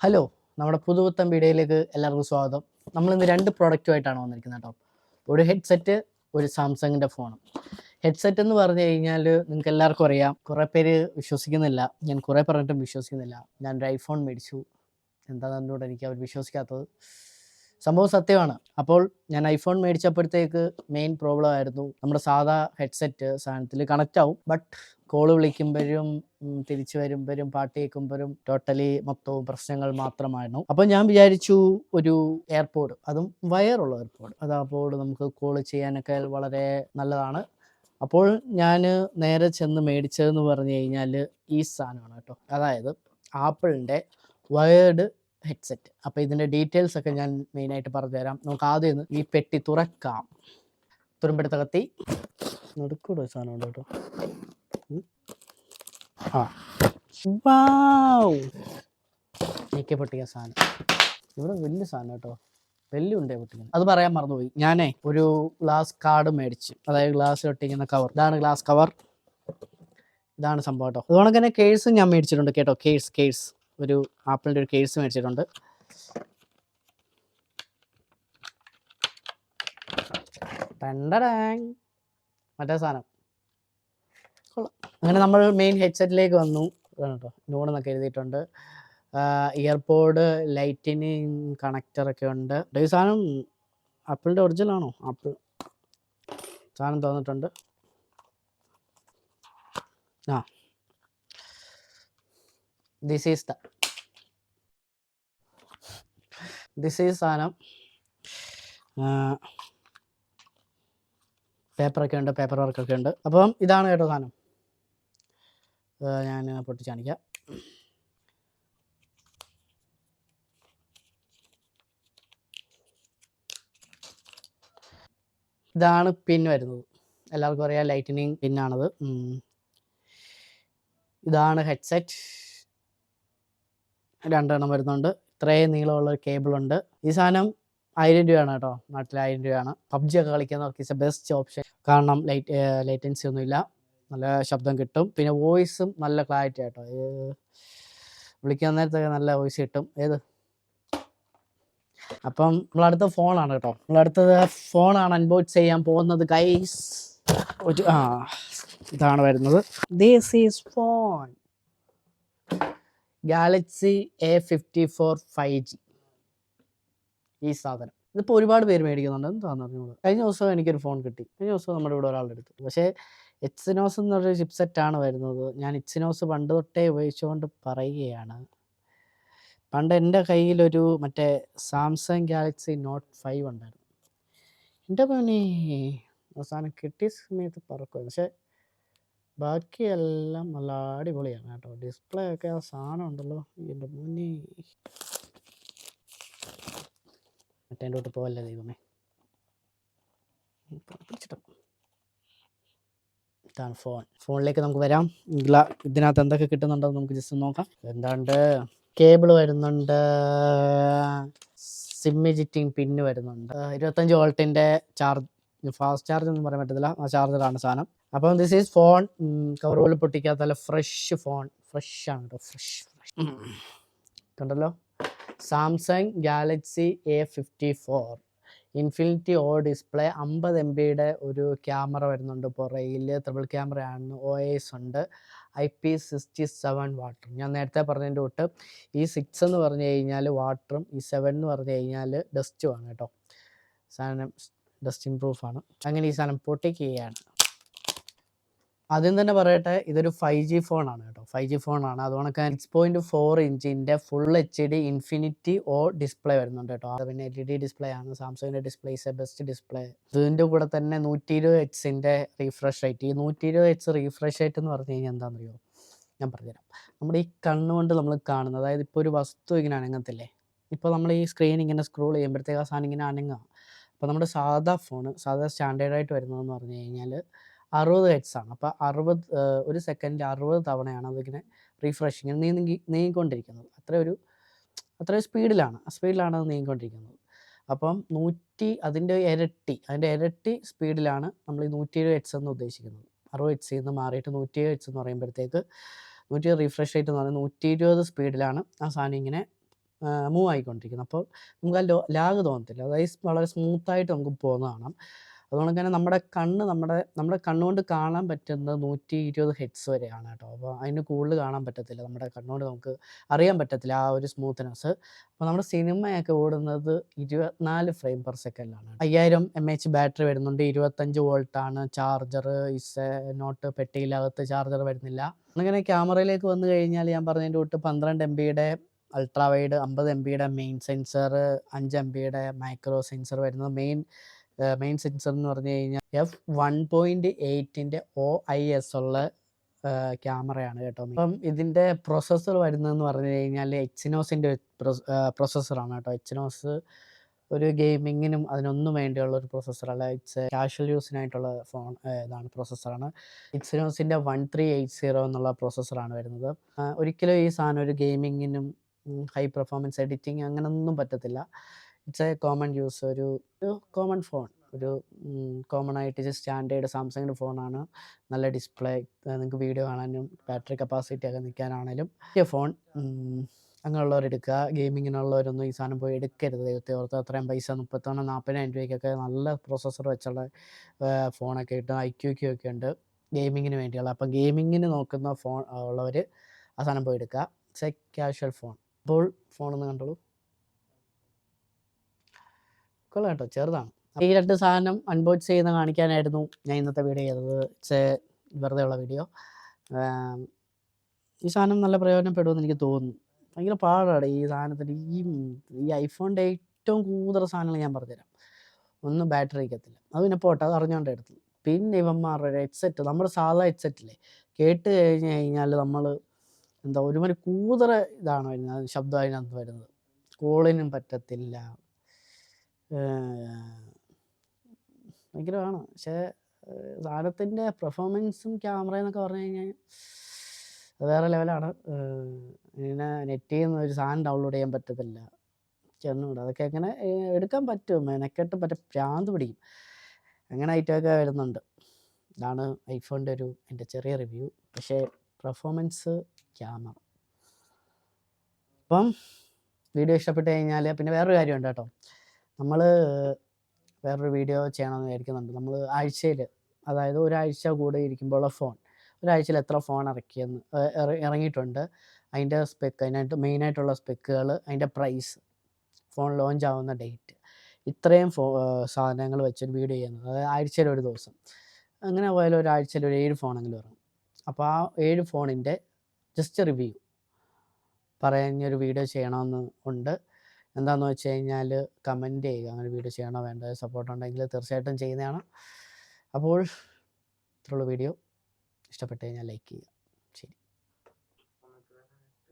Hello, നമ്മുടെ പുതുപുത്തൻ വീഡിയോയിലേക്ക് എല്ലാവർക്കും സ്വാഗതം. നമ്മളിന്ന് 2 പ്രോഡക്റ്റുമായിട്ടാണ് വന്നിരിക്കുന്നത് കേട്ടോ. ഒരു ഹെഡ്സെറ്റ്, ഒരു സാംസങ്ങിൻ്റെ ഫോണും. ഹെഡ്സെറ്റ് എന്ന് പറഞ്ഞു കഴിഞ്ഞാൽ നിങ്ങൾക്ക് എല്ലാവർക്കും അറിയാം, കുറേ പേര് വിശ്വസിക്കുന്നില്ല. ഞാൻ കുറേ പറഞ്ഞിട്ടും വിശ്വസിക്കുന്നില്ല. ഞാനൊരു ഐഫോൺ മേടിച്ചു. എന്താണെന്നോട് എനിക്ക് അവർ വിശ്വസിക്കാത്തത്. സംഭവം സത്യമാണ്. അപ്പോൾ ഞാൻ ഐഫോൺ മേടിച്ചപ്പോഴത്തേക്ക് മെയിൻ പ്രോബ്ലം ആയിരുന്നു നമ്മുടെ സാധാ ഹെഡ്സെറ്റ് സാധനത്തിൽ കണക്റ്റ് ആവും, ബട്ട് കോള് വിളിക്കുമ്പോഴും തിരിച്ചു വരുമ്പോഴും പാട്ട് കേൾക്കുമ്പോഴും ടോട്ടലി മൊത്തവും പ്രശ്നങ്ങൾ മാത്രമായിരുന്നു. അപ്പോൾ ഞാൻ വിചാരിച്ചു ഒരു എയർപോഡ്, അതും വയറുള്ള എയർപോഡ്, അതാകുമ്പോൾ നമുക്ക് കോള് ചെയ്യാനൊക്കെ വളരെ നല്ലതാണ്. അപ്പോൾ ഞാൻ നേരെ ചെന്ന് മേടിച്ചതെന്ന് പറഞ്ഞു കഴിഞ്ഞാൽ ഈ സാധനമാണ് കേട്ടോ. അതായത് ആപ്പിളിൻ്റെ വയേർഡ് ഹെഡ്സെറ്റ്. അപ്പോൾ ഇതിൻ്റെ ഡീറ്റെയിൽസ് ഒക്കെ ഞാൻ മെയിനായിട്ട് പറഞ്ഞുതരാം. നമുക്ക് ആദ്യം ഈ പെട്ടി തുറക്കാം. തുരുമ്പെടുത്ത കത്തി നടുക്കൂടെ സാധനമുണ്ട് കേട്ടോ. നീക്കി പൊട്ടിയ സാധനം, ഇവിടെ വലിയ സാധനം കേട്ടോ, വെല്ലുണ്ടേ പൊട്ടിക്കുന്നത്. അത് പറയാൻ മറന്നുപോയി. ഞാനേ ഒരു ഗ്ലാസ് കാർഡ് മേടിച്ച്, അതായത് ഗ്ലാസ് ഒട്ടിക്കുന്ന കവർ. ഇതാണ് ഗ്ലാസ് കവർ, ഇതാണ് സംഭവം കേട്ടോ. അതുകൊണ്ട് തന്നെ കേഴ്സ് ഞാൻ മേടിച്ചിട്ടുണ്ട് കേട്ടോ. കേഴ്സ് ഒരു ആപ്പിളിൻ്റെ ഒരു കേഴ്സ് മേടിച്ചിട്ടുണ്ട്. മറ്റേ സാധനം കൊള്ളാം. അങ്ങനെ നമ്മൾ മെയിൻ ഹെഡ്സെറ്റിലേക്ക് വന്നു കേട്ടോ. നൂണെന്നൊക്കെ എഴുതിയിട്ടുണ്ട്. ഇയർപോഡ്, ലൈറ്റിനിങ് കണക്ടറൊക്കെ ഉണ്ട്. ഈ സാധനം ആപ്പിളിൻ്റെ ഒറിജിനലാണോ? ആപ്പിൾ സാധനം തോന്നിട്ടുണ്ട്. ദിസ് ഈസ് സാധനം. പേപ്പറൊക്കെ ഉണ്ട്, പേപ്പർ വർക്കൊക്കെ ഉണ്ട്. അപ്പം ഇതാണ് കേട്ടോ സാധനം. ഞാൻ പൊട്ടിച്ച് കാണിക്കാം. ഇതാണ് പിൻ വരുന്നത്. എല്ലാവർക്കും അറിയാം, ലൈറ്റനിങ് പിന്നാണത്. ഇതാണ് ഹെഡ്സെറ്റ്. 2 എണ്ണം വരുന്നുണ്ട്. ഇത്രയും നീളമുള്ള ഒരു കേബിളുണ്ട്. ഈ സാധനം 1000 രൂപയാണ് കേട്ടോ. നാട്ടിൽ 1000 രൂപയാണ്. പബ്ജി ഒക്കെ കളിക്കുന്നവർക്ക് ഇറ്റ്സ് എ ബെസ്റ്റ് ഓപ്ഷൻ. കാരണം ലൈറ്റൻസി ഒന്നുമില്ല, നല്ല ശബ്ദം കിട്ടും. പിന്നെ വോയിസും നല്ല ക്ലാരിറ്റി ആട്ടോ. വിളിക്കാൻ നേരത്തൊക്കെ നല്ല വോയിസ് കിട്ടും. അപ്പം നമ്മളടുത്ത ഫോണാണ് കേട്ടോ. നമ്മളടുത്തത് ഫോണാണ് അൺബോക്സ് ചെയ്യാൻ പോകുന്നത് ഗൈസ്. ഇതാണ് വരുന്നത്. This is phone Galaxy A54 5G. ഈ സാധനം ഇതിപ്പോൾ ഒരുപാട് പേര് മേടിക്കുന്നുണ്ട്. എന്താണെന്ന് അറിഞ്ഞോളൂ. കഴിഞ്ഞ ദിവസം എനിക്കൊരു ഫോൺ കിട്ടി. കഴിഞ്ഞ ദിവസം നമ്മുടെ ഇവിടെ ഒരാളുടെ എടുത്തു. പക്ഷേ എക്സിനോസ് എന്നൊരു ചിപ്സെറ്റാണ് വരുന്നത്. ഞാൻ എക്സിനോസ് പണ്ട് തൊട്ടേ ഉപയോഗിച്ചുകൊണ്ട് പറയുകയാണ്. പണ്ട് എൻ്റെ കയ്യിലൊരു മറ്റേ സാംസങ് ഗാലക്സി നോട്ട് 5 ഉണ്ടായിരുന്നു. എൻ്റെ മോനെ അവസാനം കിട്ടിയ സമയത്ത് പറക്കും. പക്ഷേ ബാക്കിയെല്ലാം നല്ല അടിപൊളിയാണ് കേട്ടോ. ഡിസ്പ്ലേ ഒക്കെ ആ സാധനം ഉണ്ടല്ലോ, എൻ്റെ മോനെ. മറ്റേ തൊട്ട് പോവല്ലേ ദൈവമേ. ഇതാണ് ഫോണിലേക്ക് നമുക്ക് വരാം. ഇതിനകത്ത് എന്തൊക്കെ കിട്ടുന്നുണ്ടോ നമുക്ക് ജസ്റ്റ് നോക്കാം. എന്താണ്ട് കേബിൾ വരുന്നുണ്ട്, സിം എജിറ്റിംഗ് പിന്ന് വരുന്നുണ്ട്, 25 വോൾട്ടിൻ്റെ ചാർജ്, ഫാസ്റ്റ് ചാർജ് ഒന്നും പറയാൻ പറ്റത്തില്ല, ആ ചാർജറാണ് സാധനം. അപ്പം ദിസ് ഈസ് ഫോൺ. കവർ പോലും പൊട്ടിക്കാത്ത ഫ്രഷ് ഫോൺ. ഫ്രഷ് ആണ് കേട്ടോ, ഫ്രഷ് കണ്ടല്ലോ. സാംസങ് ഗാലക്സി A54 ഇൻഫിനിറ്റി ഓ ഡിസ്പ്ലേ, 50 MB ഒരു ക്യാമറ വരുന്നുണ്ട്. പുറയിൽ ട്രിപ്പിൾ ക്യാമറയാണ്. OIS ഉണ്ട്. IP67 water. ഞാൻ നേരത്തെ പറഞ്ഞതിൻ്റെ തൊട്ട് ഈ 6 എന്ന് പറഞ്ഞു കഴിഞ്ഞാൽ വാട്ടറും ഈ 7 എന്ന് പറഞ്ഞു കഴിഞ്ഞാൽ ഡസ്റ്റുമാണ് കേട്ടോ. സാധനം ഡസ്റ്റ് പ്രൂഫാണ്. അങ്ങനെ ഈ സാധനം പൊട്ടിക്കുകയാണ്. ആദ്യം തന്നെ പറയട്ടെ, ഇതൊരു 5G ഫോണാണ് കേട്ടോ. 5G ഫോണാണ്. അതുകൊണ്ട് 6.4 ഇഞ്ചിൻ്റെ ഫുൾ HD ഇൻഫിനിറ്റി ഓ ഡിസ്പ്ലേ വരുന്നുണ്ട് കേട്ടോ. പിന്നെ LED ഡിസ്പ്ലേ ആണ്. സാംസങ്ങിൻ്റെ display is A best display. ഇതിൻ്റെ കൂടെ തന്നെ 120 Hzൻ്റെ റീഫ്രഷ് റേറ്റ്. ഈ 120 Hz റീഫ്രഷ് റേറ്റ് എന്ന് പറഞ്ഞു കഴിഞ്ഞാൽ എന്താണെന്നറിയോ? ഞാൻ പറഞ്ഞുതരാം. നമ്മുടെ ഈ കണ്ണുകൊണ്ട് നമ്മൾ കാണുന്നത്, അതായത് ഇപ്പോൾ ഒരു വസ്തു ഇങ്ങനെ അനങ്ങത്തില്ലേ, ഇപ്പോൾ നമ്മൾ ഈ സ്ക്രീൻ ഇങ്ങനെ സ്ക്രോൾ ചെയ്യുമ്പോഴത്തേക്ക് ആ സാധനം ഇങ്ങനെ അനങ്ങുക. അപ്പോൾ നമ്മുടെ സാധാ സ്റ്റാൻഡേർഡായിട്ട് വരുന്നതെന്ന് പറഞ്ഞു കഴിഞ്ഞാൽ 60 Hz ആണ്. അപ്പോൾ 60 ഒരു സെക്കൻഡിൽ 60 തവണയാണ് അതിങ്ങനെ റീഫ്രഷിങ് നീങ്ങിക്കൊണ്ടിരിക്കുന്നത്. അത്രയും സ്പീഡിലാണ് അത് നീങ്ങിക്കൊണ്ടിരിക്കുന്നത്. അപ്പം അതിൻ്റെ ഇരട്ടി സ്പീഡിലാണ് നമ്മൾ ഈ 120 Hz എന്ന് ഉദ്ദേശിക്കുന്നത്. 60 Hz നിന്ന് മാറിയിട്ട് 120 Hz എന്ന് പറയുമ്പോഴത്തേക്ക് 120 റീഫ്രഷ് റേറ്റ് എന്ന് പറയുന്നത് 120 സ്പീഡിലാണ് ആ സാധനം ഇങ്ങനെ മൂവ് ആയിക്കൊണ്ടിരിക്കുന്നത്. അപ്പോൾ നമുക്ക് ആ ലാഗ് തോന്നത്തില്ല. അതായത് വളരെ സ്മൂത്തായിട്ട് നമുക്ക് പോകുന്നത് കാണാം. അതുകൊണ്ട് തന്നെ നമ്മുടെ കണ്ണുകൊണ്ട് കാണാൻ പറ്റുന്നത് 120 ഹെർട്സ് വരെയാണ് കേട്ടോ. അപ്പോൾ അതിന് കൂടുതൽ കാണാൻ പറ്റത്തില്ല. നമ്മുടെ കണ്ണുകൊണ്ട് നമുക്ക് അറിയാൻ പറ്റത്തില്ല ആ ഒരു സ്മൂത്ത്നെസ്. അപ്പോൾ നമ്മുടെ സിനിമയൊക്കെ ഓടുന്നത് 24 ഫ്രെയിം പെർ സെക്കൻഡിലാണ്. 5000 mAh ബാറ്ററി വരുന്നുണ്ട്. 25 വോൾട്ടാണ് ചാർജർ. നോട്ട് പെട്ടിയിലകത്ത് ചാർജർ വരുന്നില്ല. അങ്ങനെ ക്യാമറയിലേക്ക് വന്നു കഴിഞ്ഞാൽ ഞാൻ പറഞ്ഞതിൻ്റെ തൊട്ട് 12 MBയുടെ അൾട്രാ വൈഡ്, 50 MBയുടെ മെയിൻ സെൻസർ, 5 MBയുടെ മൈക്രോ സെൻസർ വരുന്നത്. മെയിൻ സെൻസർ എന്ന് പറഞ്ഞു കഴിഞ്ഞാൽ f1.8ൻ്റെ OIS ഉള്ള ക്യാമറയാണ് കേട്ടോ. അപ്പം ഇതിൻ്റെ പ്രൊസസ്സർ വരുന്നതെന്ന് പറഞ്ഞു കഴിഞ്ഞാൽ എക്സിനോസിൻ്റെ പ്രൊസസ്സറാണ് കേട്ടോ. എക്സിനോസ് ഒരു ഗെയിമിങ്ങിനും അതിനൊന്നും വേണ്ടിയുള്ള ഒരു പ്രൊസസ്സറല്ല. കാഷ്വൽ യൂസിനായിട്ടുള്ള ഇതാണ് പ്രൊസസ്സറാണ്. എക്സിനോസിൻ്റെ 1380 എന്നുള്ള പ്രൊസസ്സറാണ് വരുന്നത്. ഒരിക്കലും ഈ സാധനം ഒരു ഗെയിമിങ്ങിനും ഹൈ പെർഫോമൻസ് എഡിറ്റിംഗ് അങ്ങനെയൊന്നും പറ്റത്തില്ല. ഇറ്റ്സ് എ കോമൺ യൂസ്, ഒരു കോമൺ ഫോൺ, ഒരു കോമൺ ആയിട്ട് സ്റ്റാൻഡേർഡ് സാംസങ്ങിൻ്റെ ഫോണാണ്. നല്ല ഡിസ്പ്ലേ, നിങ്ങൾക്ക് വീഡിയോ കാണാനും ബാറ്ററി കപ്പാസിറ്റി ഒക്കെ നിൽക്കാനാണേലും ഫോൺ അങ്ങനെയുള്ളവർ എടുക്കുക. ഗെയിമിങ്ങിനുള്ളവരൊന്നും ഈ സാധനം പോയി എടുക്കരുത്. ദൈവത്തെ ഓർത്ത് അത്രയും പൈസ 40,000-40,000 രൂപയ്ക്കൊക്കെ നല്ല പ്രൊസസ്സർ വെച്ചുള്ള ഫോണൊക്കെ കിട്ടും. IQQ ഒക്കെ ഉണ്ട് ഗെയിമിങ്ങിന് വേണ്ടിയുള്ള. അപ്പം ഗെയിമിങ്ങിന് നോക്കുന്ന ഫോൺ ഉള്ളവർ ആ സാധനം പോയി എടുക്കുക. It's A casual phone. അപ്പോൾ ഫോണൊന്ന് കണ്ടോളൂ. കൊള്ളാം കേട്ടോ, ചെറുതാണ്. ഈ 2 സാധനം അൺബോക്സ് ചെയ്യുന്ന കാണിക്കാനായിരുന്നു ഞാൻ ഇന്നത്തെ വീഡിയോ ചെയ്തത്. ഇറ്റ്സ് എ വെറുതെ ഉള്ള വീഡിയോ. ഈ സാധനം നല്ല പ്രയോജനപ്പെടുമെന്ന് എനിക്ക് തോന്നുന്നു. ഭയങ്കര പാടാണ് ഈ സാധനത്തിന്. ഈ ഐഫോണിൻ്റെ ഏറ്റവും കൂടുതൽ സാധനങ്ങൾ ഞാൻ പറഞ്ഞുതരാം. ഒന്നും ബാറ്ററി നിൽക്കത്തില്ല. അത് പിന്നെ പോട്ടെ, അത് അറിഞ്ഞുകൊണ്ട് എടുത്തത്. പിന്നെ ഇവന്മാരുടെ ഹെഡ്സെറ്റ്, നമ്മുടെ സാധാ ഹെഡ്സെറ്റില്ലേ, കേട്ട് കഴിഞ്ഞ് കഴിഞ്ഞാൽ നമ്മൾ ഒരുമാതിരി കൂതറ ഇതാണ് വരുന്നത്, ശബ്ദം അതിനകത്ത് വരുന്നത്. കോളിനും പറ്റത്തില്ല, ഭയങ്കരമാണ്. പക്ഷേ സാധനത്തിൻ്റെ പെർഫോമൻസും ക്യാമറയെന്നൊക്കെ പറഞ്ഞു കഴിഞ്ഞാൽ വേറെ ലെവലാണ്. ഇങ്ങനെ നെറ്റിൽ നിന്ന് ഒരു സാധനം ഡൗൺലോഡ് ചെയ്യാൻ പറ്റത്തില്ല. ചെന്നുകൂടെ അതൊക്കെ എങ്ങനെ എടുക്കാൻ പറ്റും, മെനക്കെട്ട് ഭ്രാന്ത് പിടിക്കും. അങ്ങനെ ഐറ്റമൊക്കെ വരുന്നുണ്ട്. ഇതാണ് ഐഫോണിൻ്റെ എൻ്റെ ചെറിയ റിവ്യൂ. പക്ഷേ പെർഫോമൻസ്, ക്യാമറ. അപ്പം വീഡിയോ ഇഷ്ടപ്പെട്ട് കഴിഞ്ഞാൽ പിന്നെ വേറൊരു കാര്യമുണ്ട് കേട്ടോ. നമ്മൾ വേറൊരു വീഡിയോ ചെയ്യണമെന്ന് വിചാരിക്കുന്നുണ്ട്. നമ്മൾ ആഴ്ചയിൽ, അതായത് ഒരാഴ്ച കൂടെ ഇരിക്കുമ്പോഴുള്ള ഫോൺ, ഒരാഴ്ചയിൽ എത്ര ഫോൺ ഇറങ്ങിയിട്ടുണ്ട്, അതിൻ്റെ സ്പെക്ക്, അതിനായിട്ട് മെയിനായിട്ടുള്ള സ്പെക്കുകൾ, അതിൻ്റെ പ്രൈസ്, ഫോൺ ലോഞ്ച് ആവുന്ന ഡേറ്റ്, ഇത്രയും സാധനങ്ങൾ വെച്ചൊരു വീഡിയോ ചെയ്യുന്നത്. അതായത് ആഴ്ചയിൽ ഒരു ദിവസം. അങ്ങനെ പോയാലും ഒരാഴ്ചയിൽ ഒരു 7 ഫോണെങ്കിലും ഇറങ്ങും. അപ്പോൾ ആ 7 ഫോണിൻ്റെ ജസ്റ്റ് റിവ്യൂ പറഞ്ഞൊരു വീഡിയോ ചെയ്യണമെന്ന് ഉണ്ട്. എന്താണെന്ന് വെച്ച് കഴിഞ്ഞാൽ കമൻറ്റ് ചെയ്യുക, അങ്ങനെ വീഡിയോ ചെയ്യണോ വേണ്ടത്. സപ്പോർട്ടുണ്ടെങ്കിൽ തീർച്ചയായിട്ടും ചെയ്യുന്നതാണ്. അപ്പോൾ ഇത്രയുള്ള വീഡിയോ. ഇഷ്ടപ്പെട്ട് കഴിഞ്ഞാൽ ലൈക്ക് ചെയ്യുക. ശരി.